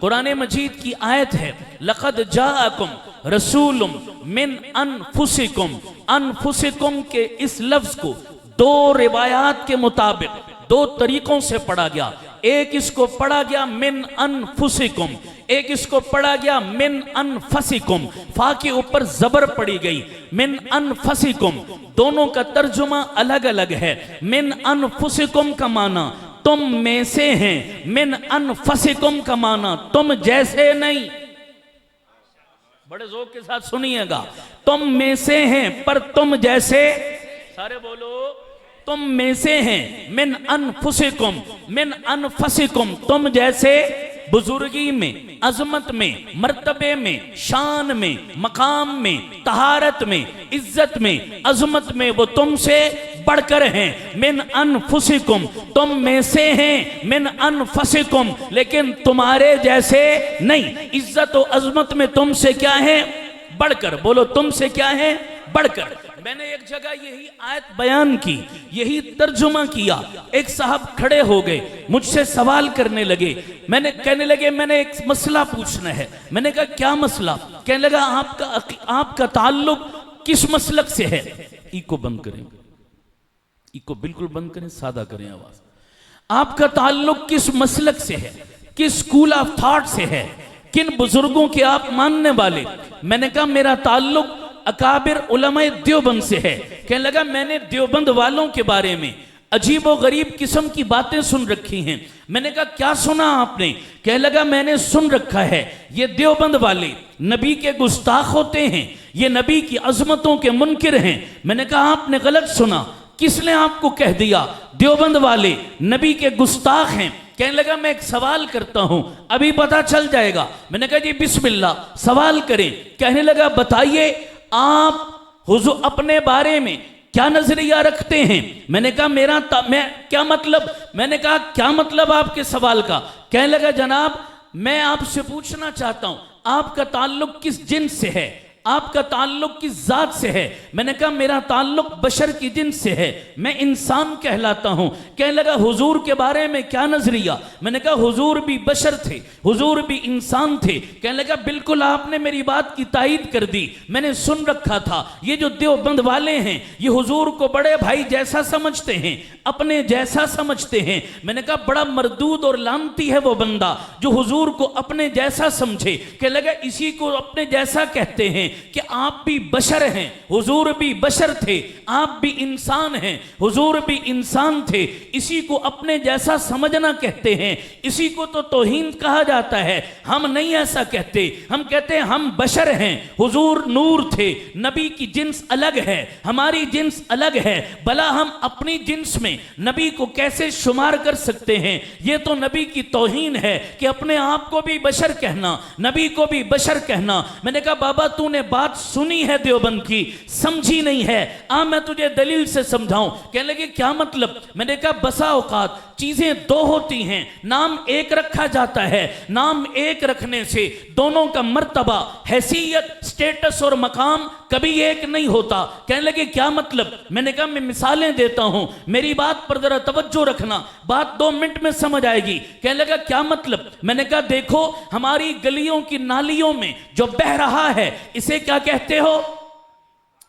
قرآن مجید کی آیت ہے لقد جاءکم رسول من انفسکم، انفسکم کے اس لفظ کو دو روایات کے مطابق دو طریقوں سے پڑھا گیا. ایک اس کو پڑھا گیا من انفسکم، ایک اس کو پڑھا گیا من انفسکم، فا کے اوپر زبر پڑی گئی من انفسکم. دونوں کا ترجمہ الگ الگ ہے. من انفسکم کا معنی تم میں سے ہیں، من انفسکم کا معنی تم جیسے نہیں. بڑے ذوق کے ساتھ سنیے گا، تم میں سے ہیں پر تم جیسے، سارے بولو تم میں سے ہیں. من انفسکم، من انفسکم تم جیسے، بزرگی میں، عظمت میں، مرتبے میں، شان میں، مقام میں، طہارت میں، عزت میں، عظمت میں وہ تم سے بڑھ کر ہیں. من انفسکم تم میں سے ہیں، من انفسکم لیکن تمہارے جیسے نہیں. عزت و عظمت میں تم سے کیا ہیں؟ بڑھ کر. بولو تم سے کیا ہیں؟ بڑھ کر. میں نے ایک جگہ یہی آیت بیان کی، یہی ترجمہ کیا. ایک صاحب کھڑے ہو گئے، مجھ سے سوال کرنے لگے. میں نے کہنے لگے میں نے ایک مسئلہ پوچھنا ہے. میں نے کہا کیا مسئلہ؟ کہنے لگا آپ کا تعلق کس مسلک سے ہے؟ ایکو بند کریں، ایکو بالکل بند کریں، سادہ کریں آواز. آپ کا تعلق کس مسلک سے ہے؟ کس اسکول آف تھاٹ سے ہے؟ کن بزرگوں کے آپ ماننے والے؟ میں نے کہا میرا تعلق اکابر علماء دیوبند سے ہے. کہنے لگا میں نے دیوبند والوں کے بارے میں عجیب و غریب قسم کی باتیں سن رکھی ہیں. میں نے کہا کیا سنا آپ نے؟ کہنے لگا میں نے سن رکھا ہے یہ دیوبند والے نبی کے گستاخ ہوتے ہیں، یہ نبی کی عظمتوں کے منکر ہیں. میں نے کہا آپ نے غلط سنا. کس نے آپ کو کہہ دیا دیوبند والے نبی کے گستاخ ہیں؟ کہنے لگا میں ایک سوال کرتا ہوں، ابھی پتا چل جائے گا. میں نے کہا جی بسم اللہ سوال کریں. کہنے لگا بتائیے آپ حضور اپنے بارے میں کیا نظریہ رکھتے ہیں؟ میں نے کہا کیا مطلب؟ میں نے کہا کیا مطلب آپ کے سوال کا؟ کہنے لگا جناب میں آپ سے پوچھنا چاہتا ہوں آپ کا تعلق کس جنس سے ہے؟ آپ کا تعلق کس ذات سے ہے؟ میں نے کہا میرا تعلق بشر کی جنس سے ہے، میں انسان کہلاتا ہوں. کہنے لگا حضور کے بارے میں کیا نظریہ؟ میں نے کہا حضور بھی بشر تھے، حضور بھی انسان تھے. کہنے لگا بالکل آپ نے میری بات کی تائید کر دی، میں نے سن رکھا تھا یہ جو دیوبند والے ہیں یہ حضور کو بڑے بھائی جیسا سمجھتے ہیں، اپنے جیسا سمجھتے ہیں. میں نے کہا بڑا مردود اور لعنتی ہے وہ بندہ جو حضور کو اپنے جیسا سمجھے. کہنے لگا اسی کو اپنے جیسا کہتے ہیں کہ آپ بھی بشر ہیں، حضور بھی بشر تھے، آپ بھی انسان ہیں، حضور بھی انسان تھے. اسی کو اپنے جیسا سمجھنا کہتے ہیں، اسی کو تو توہین کہا جاتا ہے. ہم نہیں ایسا کہتے، ہم کہتے ہیں ہم بشر ہیں، حضور نور تھے، نبی کی جنس الگ ہے، ہماری جنس الگ ہے. بھلا ہم اپنی جنس میں نبی کو کیسے شمار کر سکتے ہیں؟ یہ تو نبی کی توہین ہے کہ اپنے آپ کو بھی بشر کہنا، نبی کو بھی بشر کہنا. میں نے کہا بابا تو نے بات سنی ہے دیوبند کی، سمجھی نہیں ہے، میں تجھے دلیل سے سمجھاؤں. کہنے لگے کیا مطلب؟ میں نے کہا بسا اوقات چیزیں دو ہوتی ہیں، نام ایک رکھا جاتا ہے. نام ایک رکھنے سے دونوں کا مرتبہ، حیثیت، سٹیٹس اور مقام کبھی ایک نہیں ہوتا. کہنے لگے کیا مطلب؟ میں نے کہا میں مثالیں دیتا ہوں، میری بات پر ذرا توجہ رکھنا، بات 2 منٹ میں سمجھ آئے گی. کہنے لگا کیا مطلب؟ میں نے کہا دیکھو ہماری گلیوں کی نالیوں میں جو بہ رہا ہے اسے کیا کہتے ہو؟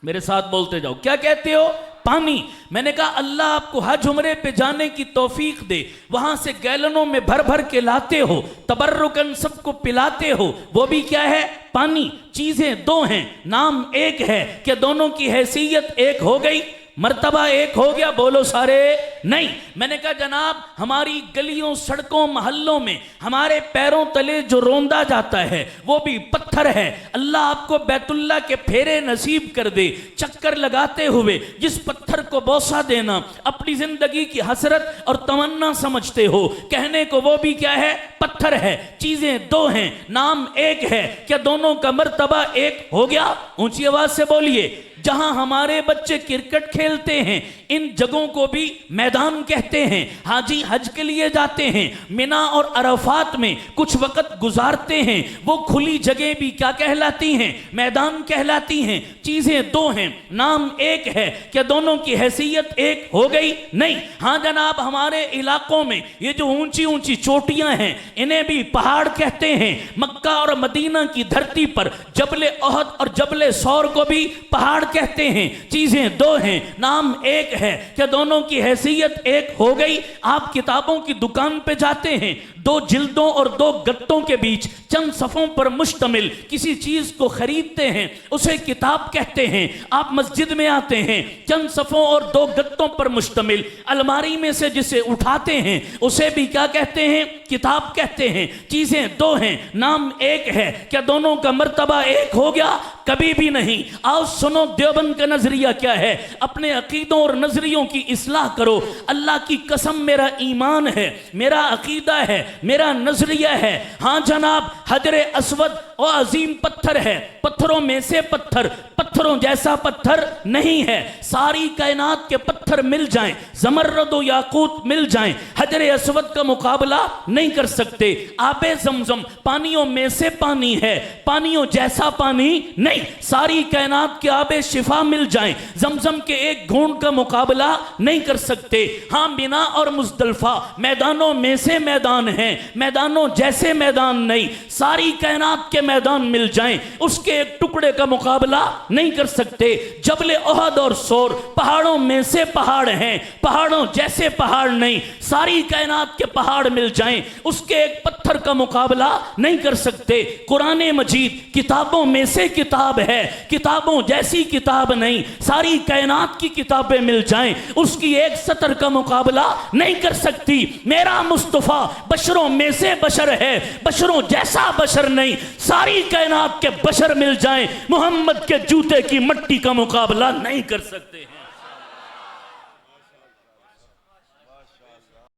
میرے ساتھ بولتے جاؤ، کیا کہتے ہو؟ پانی. میں نے کہا اللہ آپ کو حج عمرے پہ جانے کی توفیق دے، وہاں سے گیلنوں میں بھر بھر کے لاتے ہو، تبرکن سب کو پلاتے ہو، وہ بھی کیا ہے؟ پانی. چیزیں دو ہیں، نام ایک ہے، کہ دونوں کی حیثیت ایک ہو گئی، مرتبہ ایک ہو گیا؟ بولو سارے نہیں. میں نے کہا جناب ہماری گلیوں، سڑکوں، محلوں میں ہمارے پیروں تلے جو روندا جاتا ہے وہ بھی پتھر ہے. اللہ آپ کو بیت اللہ کے پھیرے نصیب کر دے، چکر لگاتے ہوئے جس پتھر کو بوسہ دینا اپنی زندگی کی حسرت اور تمنا سمجھتے ہو، کہنے کو وہ بھی کیا ہے؟ پتھر ہے. چیزیں دو ہیں، نام ایک ہے، کیا دونوں کا مرتبہ ایک ہو گیا؟ اونچی آواز سے بولیے. جہاں ہمارے بچے کرکٹ کھیلتے ہیں ان جگہوں کو بھی میدان کہتے ہیں. حاجی حج کے لیے جاتے ہیں، منا اور عرفات میں کچھ وقت گزارتے ہیں، وہ کھلی جگہ بھی کیا کہلاتی ہیں؟ میدان کہلاتی ہیں. چیزیں دو ہیں، نام ایک ہے، کہ دونوں کی حیثیت ایک ہو گئی؟ نہیں۔ ہاں جناب، ہمارے علاقوں میں یہ جو اونچی اونچی چوٹیاں ہیں انہیں بھی پہاڑ کہتے ہیں۔ مکہ اور مدینہ کی دھرتی پر جبل احد اور جبل ثور کو بھی پہاڑ کہتے ہیں۔ چیزیں دو ہیں، نام ایک ہے۔ کیا دونوں کی حیثیت ایک ہو گئی؟ آپ کتابوں کی دکان پہ جاتے ہیں، 2 جلدوں اور 2 گتوں کے بیچ چند صفوں پر مشتمل کسی چیز کو خریدتے ہیں، اسے کتاب کہتے ہیں۔ آپ مسجد میں آتے ہیں، چند صفوں اور 2 گتوں پر مشتمل الماری میں سے جسے اٹھاتے ہیں اسے بھی کیا کہتے ہیں؟ کتاب کہتے ہیں۔ چیزیں دو ہیں، نام ایک ہے۔ کیا دونوں کا مرتبہ ایک ہو گیا؟ کبھی بھی نہیں۔ آؤ سنو دیوبند کا نظریہ کیا ہے، اپنے عقیدوں اور نظریوں کی اصلاح کرو۔ اللہ کی قسم میرا ایمان ہے، میرا عقیدہ ہے، میرا نظریہ ہے۔ ہاں جناب، حجر اسود وہ عظیم پتھر ہے، پتھروں میں سے پتھر، پتھروں جیسا پتھر نہیں ہے۔ ساری کائنات کے پتھر مل جائیں، زمرد و یاقوت مل جائیں، حجر اسود کا مقابلہ نہیں کر سکتے۔ آب زمزم پانیوں میں سے پانی ہے، پانیوں جیسا پانی نہیں۔ ساری کائنات کے آب شفا مل جائیں، زمزم کے ایک گھونٹ کا مقابلہ نہیں کر سکتے۔ ہاں مینا اور مزدلفہ میدانوں میں سے میدان ہیں، میدانوں جیسے میدان نہیں۔ ساری کائنات کے میدان مل جائیں، اس کے ایک ٹکڑے کا مقابلہ نہیں کر سکتے۔ جبل احد اور ثور پہاڑوں میں سے پہاڑ ہیں، پہاڑوں جیسے پہاڑ نہیں۔ ساری کائنات کے پہاڑ مل جائیں، اس کے ایک پتھر کا مقابلہ نہیں کر سکتے۔ قرآن مجید کتابوں میں سے کتاب ہے، کتابوں جیسی کتاب نہیں۔ ساری کائنات کی کتابیں مل جائیں، اس کی ایک سطر کا مقابلہ نہیں کر سکتی۔ میرا مصطفیٰ بشروں میں سے بشر ہے، بشروں جیسا بشر نہیں۔ ساری کائنات کے بشر مل جائیں، محمد کے جوتے کی مٹی کا مقابلہ نہیں کر سکتے ہیں۔